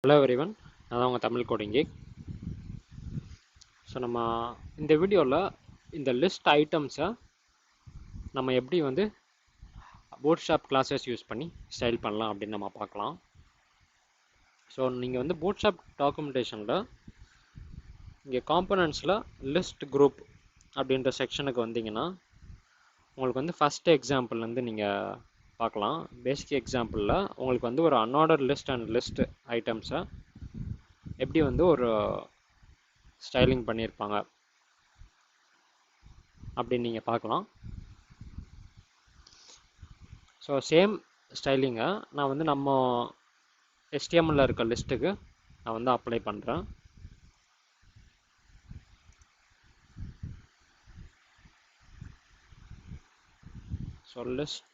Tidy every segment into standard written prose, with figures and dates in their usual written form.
Hello everyone, நான் தான் உங்கள் தமிழ் கோடிங் கீக். ஸோ நம்ம இந்த வீடியோவில் இந்த லிஸ்ட் ஐட்டம்ஸை நம்ம எப்படி வந்து பூட்ஸ்ட்ராப் கிளாஸஸ் யூஸ் பண்ணி ஸ்டைல் பண்ணலாம் அப்படின்னு நம்ம பார்க்கலாம். ஸோ நீங்கள் வந்து பூட்ஸ்ட்ராப் டாக்குமெண்டேஷனில் இங்கே காம்பனன்ட்ஸில் லிஸ்ட் குரூப் அப்படின்ற செக்ஷனுக்கு வந்தீங்கன்னா உங்களுக்கு வந்து ஃபஸ்ட் எக்ஸாம்பிள்லேருந்து நீங்கள் பார்க்கலாம். பேசிக் எக்ஸாம்பிளில் உங்களுக்கு வந்து ஒரு அன்ஆர்டர் லிஸ்ட் அண்ட் லிஸ்ட் ஐட்டம்ஸை எப்படி வந்து ஒரு ஸ்டைலிங் பண்ணியிருப்பாங்க அப்படின்னு நீங்கள் பார்க்கலாம். ஸோ சேம் ஸ்டைலிங்கை நான் வந்து நம்ம HTML இருக்க லிஸ்ட்டுக்கு நான் வந்து அப்ளை பண்ணுறேன். ஸோ லிஸ்ட்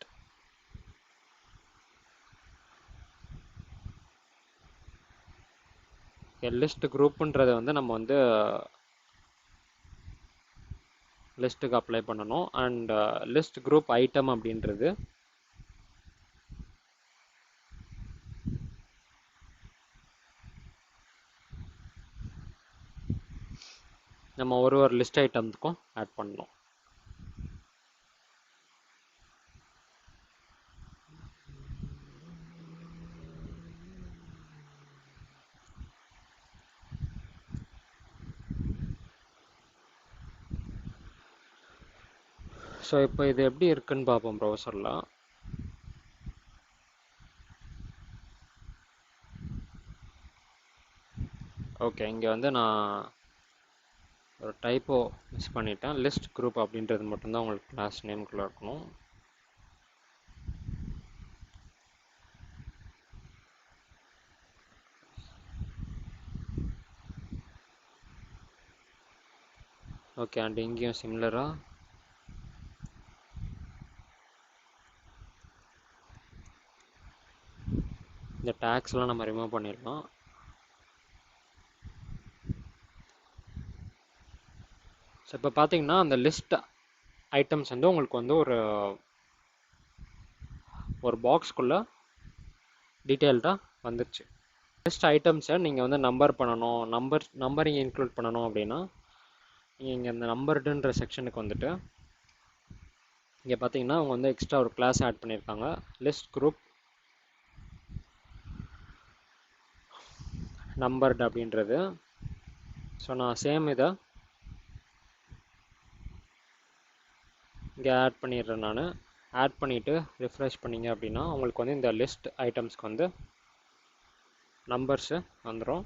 லிஸ்ட் குரூப்புன்றதை வந்து நம்ம வந்து லிஸ்ட்டுக்கு அப்ளை பண்ணணும். அண்ட் லிஸ்ட் குரூப் ஐட்டம் அப்படின்றது நம்ம ஒரு லிஸ்ட் ஐட்டம்ஸுக்கும் ஆட் பண்ணணும். ஸோ இப்போ இது எப்படி இருக்குன்னு பார்ப்போம் ப்ரௌசரில். ஓகே, இங்கே வந்து நான் ஒரு டைப்போ மிஸ் பண்ணிட்டேன். லிஸ்ட் குரூப் அப்படின்றது மட்டும்தான் உங்களுக்கு கிளாஸ் நேம்குள்ளே இருக்கணும். ஓகே, அண்ட் இங்கேயும் சிமிலராக இந்த டேக்ஸ்லாம் நம்ம ரிமூவ் பண்ணிடலாம். ஸோ இப்போ பார்த்தீங்கன்னா அந்த லிஸ்ட் ஐட்டம்ஸ் வந்து உங்களுக்கு வந்து ஒரு பாக்ஸ்குள்ளே டீட்டெயில்டாக வந்துடுச்சு. லிஸ்ட் ஐட்டம்ஸை நீங்கள் வந்து நம்பர் பண்ணணும், நம்பரிங் இன்க்ளூட் பண்ணணும் அப்படின்னா நீங்கள் இங்கே இந்த நம்பர்டுன்ற செக்ஷனுக்கு வந்துட்டு இங்கே பார்த்தீங்கன்னா அவங்க வந்து எக்ஸ்ட்ரா ஒரு கிளாஸ் ஆட் பண்ணியிருக்காங்க, லிஸ்ட் குரூப் நம்பர்டு அப்படின்றது. ஸோ நான் சேம் இதை இங்கே ஆட் பண்ணிடுறேன். நான் ஆட் பண்ணிவிட்டு ரிஃப்ரெஷ் பண்ணிங்க அப்படின்னா உங்களுக்கு வந்து இந்த லிஸ்ட் ஐட்டம்ஸ்க்கு வந்து நம்பர்ஸு வந்துடும்.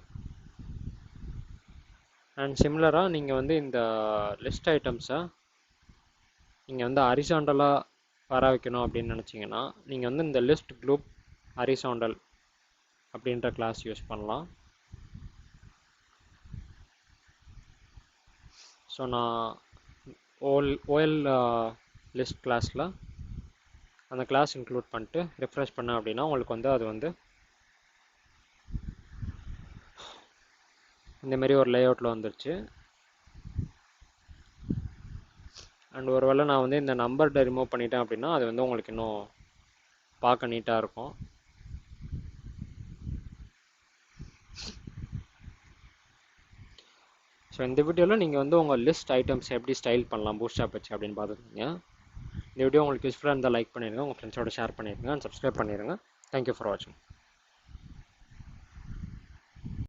அண்ட் சிமிலராக நீங்கள் வந்து இந்த லிஸ்ட் ஐட்டம்ஸை நீங்கள் வந்து ஹரிசாண்டலாக வர வைக்கணும் அப்படின்னு நினச்சிங்கன்னா நீங்கள் வந்து இந்த லிஸ்ட் குரூப் ஹரிசாண்டல் அப்படின்ற கிளாஸ் யூஸ் பண்ணலாம். ஸோ நான் ஓஎல் லிஸ்ட் கிளாஸில் அந்த கிளாஸ் இன்க்ளூட் பண்ணிட்டு ரிஃப்ரெஷ் பண்ணேன் அப்படின்னா உங்களுக்கு வந்து அது வந்து இந்தமாரி ஒரு லேஅவுட்டில் வந்துருச்சு. அண்ட் ஒருவேளை நான் வந்து இந்த நம்பர்கிட்ட ரிமூவ் பண்ணிட்டேன் அப்படின்னா அது வந்து உங்களுக்கு இன்னும் பார்க்க நீட்டாக இருக்கும். ஸோ இந்த வீடியோவில் நீங்கள் வந்து உங்கள் லிஸ்ட் ஐட்டம்ஸ் எப்படி ஸ்டைல் பண்ணலாம் பூட்ஸ்ட்ராப் வச்சு அப்படின்னு பார்த்துருக்கீங்க. இந்த வீடியோ உங்களுக்கு யூஸ்ஃபுல்லாக இருந்தால் லைக் பண்ணிடுங்க, உங்கள் ஃப்ரெண்ட்ஸோட ஷேர் பண்ணிடுங்க, அண்ட் சப்ஸ்கிரைப் பண்ணிடுங்க. தேங்க்யூ ஃபார் வாட்சிங்.